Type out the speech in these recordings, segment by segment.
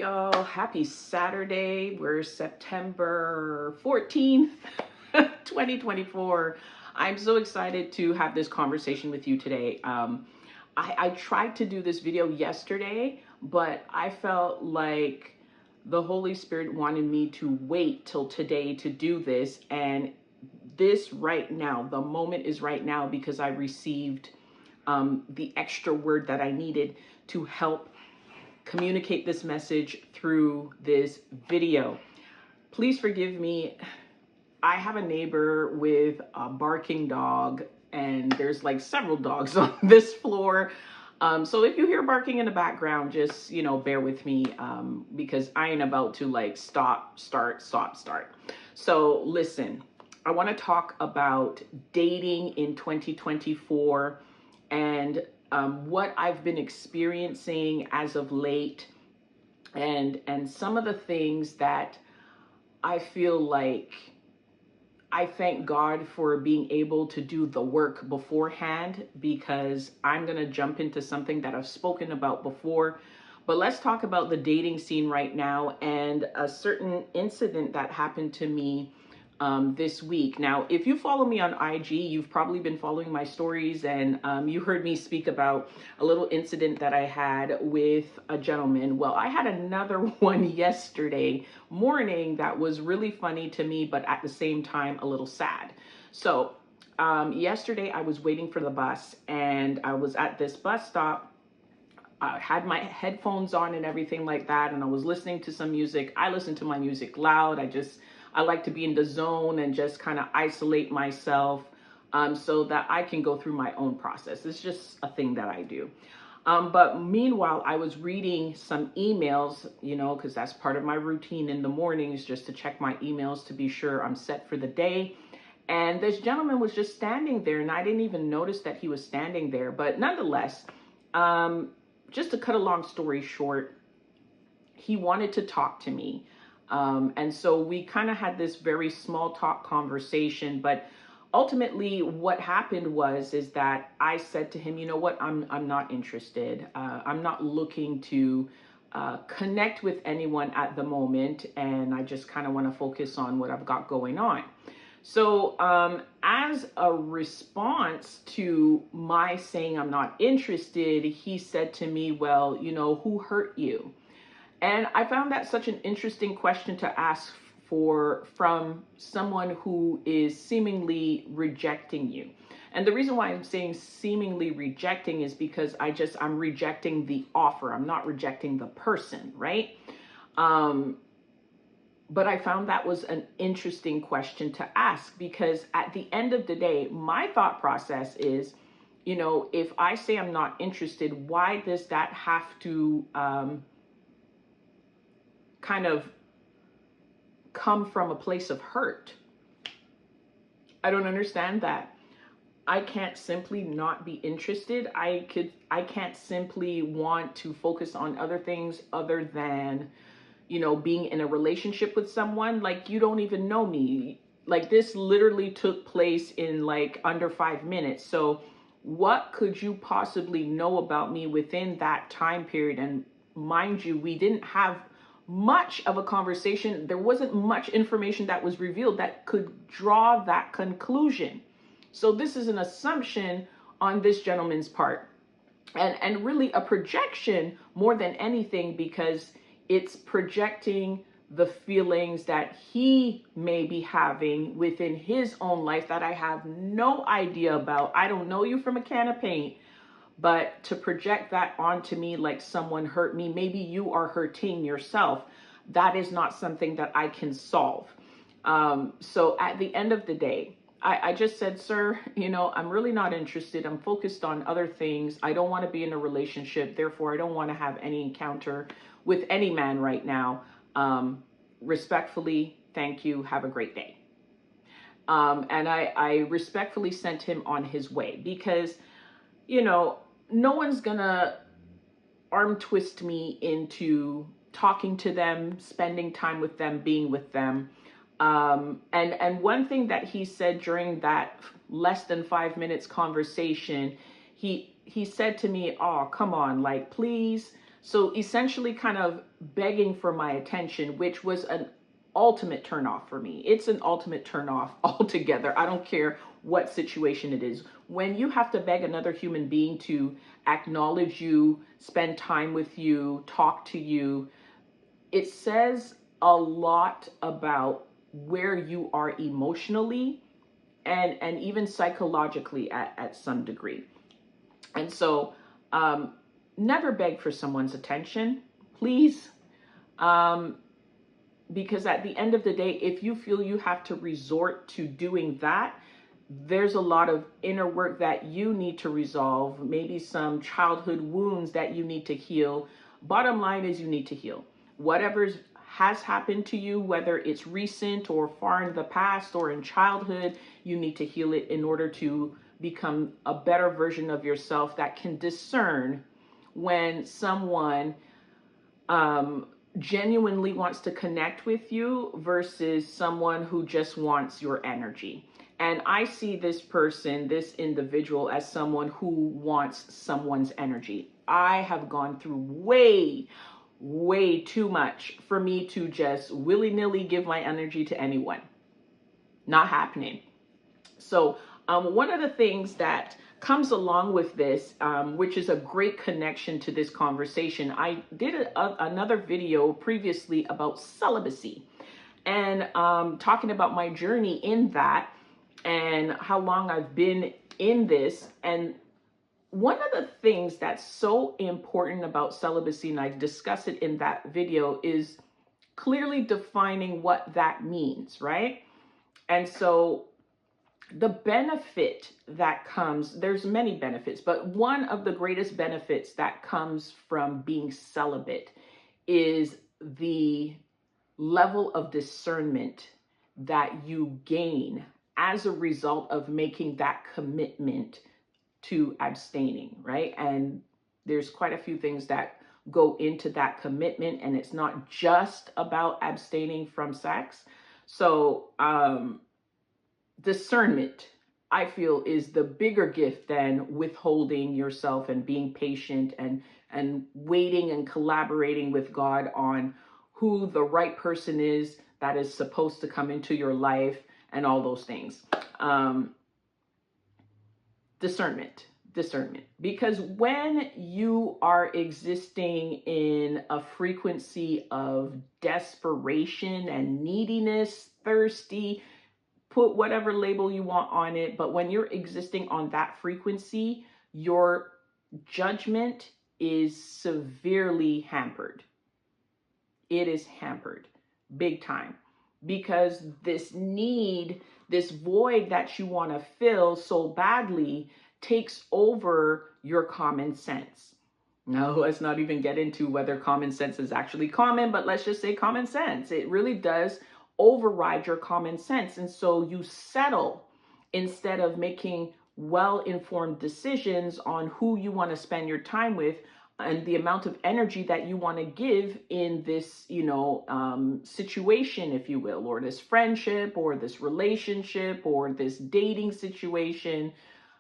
y'all? Happy Saturday. We're September 14th, 2024. I'm so excited to have this conversation with you today. I tried to do this video yesterday, but I felt like the Holy Spirit wanted me to wait till today to do this. And this right now, the moment is right now because I received the extra word that I needed to help communicate this message through this video. Please forgive me. I have a neighbor with a barking dog, and there's like several dogs on this floor. So if you hear barking in the background, just, bear with me because I ain't about to like stop, start. So listen, I want to talk about dating in 2024 and what I've been experiencing as of late, and some of the things that I feel like I thank God for being able to do the work beforehand, because I'm going to jump into something that I've spoken about before. But let's talk about the dating scene right now and a certain incident that happened to me this week. Now, if you follow me on IG, you've probably been following my stories, and you heard me speak about a little incident that I had with a gentleman. Well, I had another one yesterday morning that was really funny to me, but at the same time, a little sad. So yesterday I was waiting for the bus, and I was at this bus stop. I had my headphones on and everything like that, and I was listening to some music. I listen to my music loud. I like to be in the zone and just kind of isolate myself so that I can go through my own process. It's just a thing that I do. But meanwhile, I was reading some emails, because that's part of my routine in the mornings, just to check my emails to be sure I'm set for the day. And this gentleman was just standing there, and I didn't even notice that he was standing there. But nonetheless, just to cut a long story short, he wanted to talk to me. And so we kind of had this very small talk conversation, but ultimately what happened is that I said to him, you know what, I'm not interested. I'm not looking to connect with anyone at the moment, and I just kind of want to focus on what I've got going on. So as a response to my saying I'm not interested, he said to me, well, who hurt you? And I found that such an interesting question to ask from someone who is seemingly rejecting you. And the reason why I'm saying seemingly rejecting is because I'm rejecting the offer. I'm not rejecting the person, right? But I found that was an interesting question to ask, because at the end of the day, my thought process is, if I say I'm not interested, why does that have to kind of come from a place of hurt? I don't understand that. I can't simply not be interested. I can't simply want to focus on other things other than, being in a relationship with someone. Like, you don't even know me. Like, this literally took place in like under 5 minutes. So what could you possibly know about me within that time period? And mind you, we didn't have much of a conversation. There wasn't much information that was revealed that could draw that conclusion. So this is an assumption on this gentleman's part, and really a projection more than anything, because it's projecting the feelings that he may be having within his own life that I have no idea about. I don't know you from a can of paint. But to project that onto me like someone hurt me, maybe you are hurting yourself, that is not something that I can solve. So at the end of the day, I just said, sir, I'm really not interested. I'm focused on other things. I don't want to be in a relationship. Therefore, I don't want to have any encounter with any man right now. Respectfully, thank you. Have a great day. And I respectfully sent him on his way, because no one's gonna arm twist me into talking to them, spending time with them, being with them. And one thing that he said during that less than 5 minutes conversation, he said to me, oh, come on, like, please So essentially kind of begging for my attention, which was an ultimate turnoff for me. It's an ultimate turnoff altogether. I don't care what situation it is. When you have to beg another human being to acknowledge you, spend time with you, talk to you, it says a lot about where you are emotionally and even psychologically at some degree. And so never beg for someone's attention, please. Because at the end of the day, if you feel you have to resort to doing that, there's a lot of inner work that you need to resolve, maybe some childhood wounds that you need to heal. Bottom line is you need to heal. Whatever has happened to you, whether it's recent or far in the past or in childhood, you need to heal it in order to become a better version of yourself that can discern when someone genuinely wants to connect with you versus someone who just wants your energy. And I see this person, this individual, as someone who wants someone's energy. I have gone through way too much for me to just willy-nilly give my energy to anyone. Not happening. So one of the things that comes along with this, which is a great connection to this conversation, I did another video previously about celibacy and talking about my journey in that and how long I've been in this. And one of the things that's so important about celibacy, and I discuss it in that video, is clearly defining what that means, right? And so the benefit that comes, there's many benefits, but one of the greatest benefits that comes from being celibate is the level of discernment that you gain as a result of making that commitment to abstaining, right? And there's quite a few things that go into that commitment, and it's not just about abstaining from sex. So, discernment, I feel, is the bigger gift than withholding yourself and being patient and waiting and collaborating with God on who the right person is that is supposed to come into your life and all those things. Discernment, because when you are existing in a frequency of desperation and neediness, thirsty, put whatever label you want on it, but when you're existing on that frequency, your judgment is severely hampered. It is hampered big time, because this need, this void that you want to fill so badly takes over your common sense. Now, let's not even get into whether common sense is actually common, but let's just say common sense. It really does override your common sense. And so you settle instead of making well-informed decisions on who you want to spend your time with and the amount of energy that you want to give in this, situation, if you will, or this friendship or this relationship or this dating situation.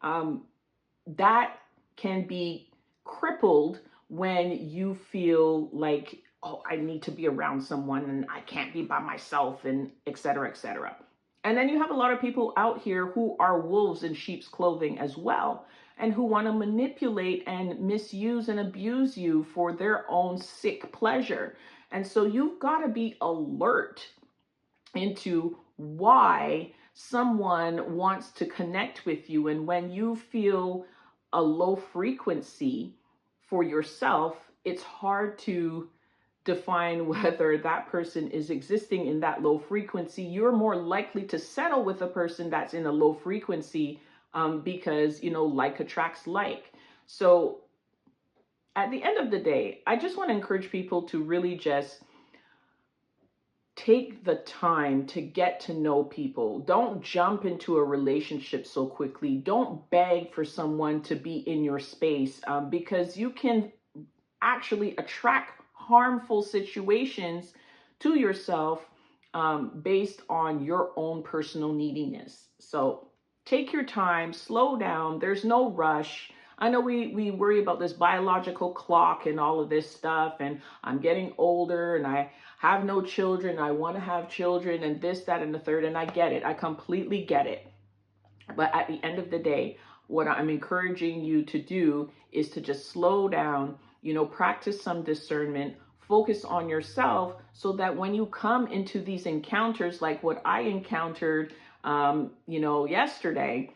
That can be crippled when you feel like, oh, I need to be around someone and I can't be by myself, and et cetera, et cetera. And then you have a lot of people out here who are wolves in sheep's clothing as well, and who want to manipulate and misuse and abuse you for their own sick pleasure. And so you've got to be alert into why someone wants to connect with you. And when you feel a low frequency for yourself, it's hard to define whether that person is existing in that low frequency. You're more likely to settle with a person that's in a low frequency because, like attracts like. So at the end of the day, I just want to encourage people to really just take the time to get to know people. Don't jump into a relationship so quickly. Don't beg for someone to be in your space because you can actually attract harmful situations to yourself based on your own personal neediness. So take your time, slow down. There's no rush. I know we worry about this biological clock and all of this stuff, and I'm getting older and I have no children. I want to have children and this, that, and the third. And I get it. I completely get it. But at the end of the day, what I'm encouraging you to do is to just slow down, practice some discernment, focus on yourself so that when you come into these encounters like what I encountered, yesterday,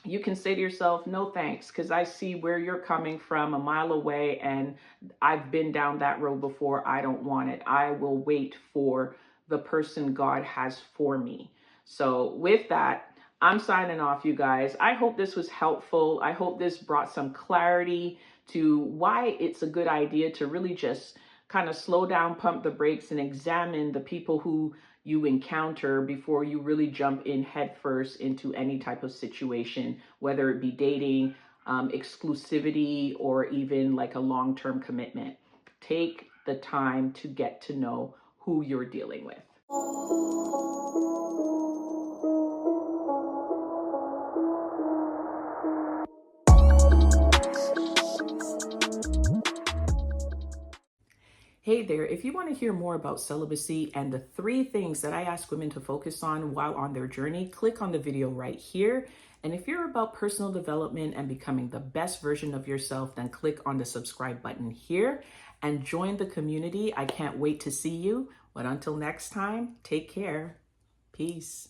you can say to yourself, no thanks, because I see where you're coming from a mile away and I've been down that road before. I don't want it. I will wait for the person God has for me. So with that, I'm signing off, you guys. I hope this was helpful. I hope this brought some clarity to why it's a good idea to really just kind of slow down, pump the brakes, and examine the people who you encounter before you really jump in headfirst into any type of situation, whether it be dating, exclusivity, or even like a long-term commitment. Take the time to get to know who you're dealing with. Hey there, if you want to hear more about celibacy and the 3 things that I ask women to focus on while on their journey, click on the video right here. And if you're about personal development and becoming the best version of yourself, then click on the subscribe button here and join the community. I can't wait to see you. But until next time, take care. Peace.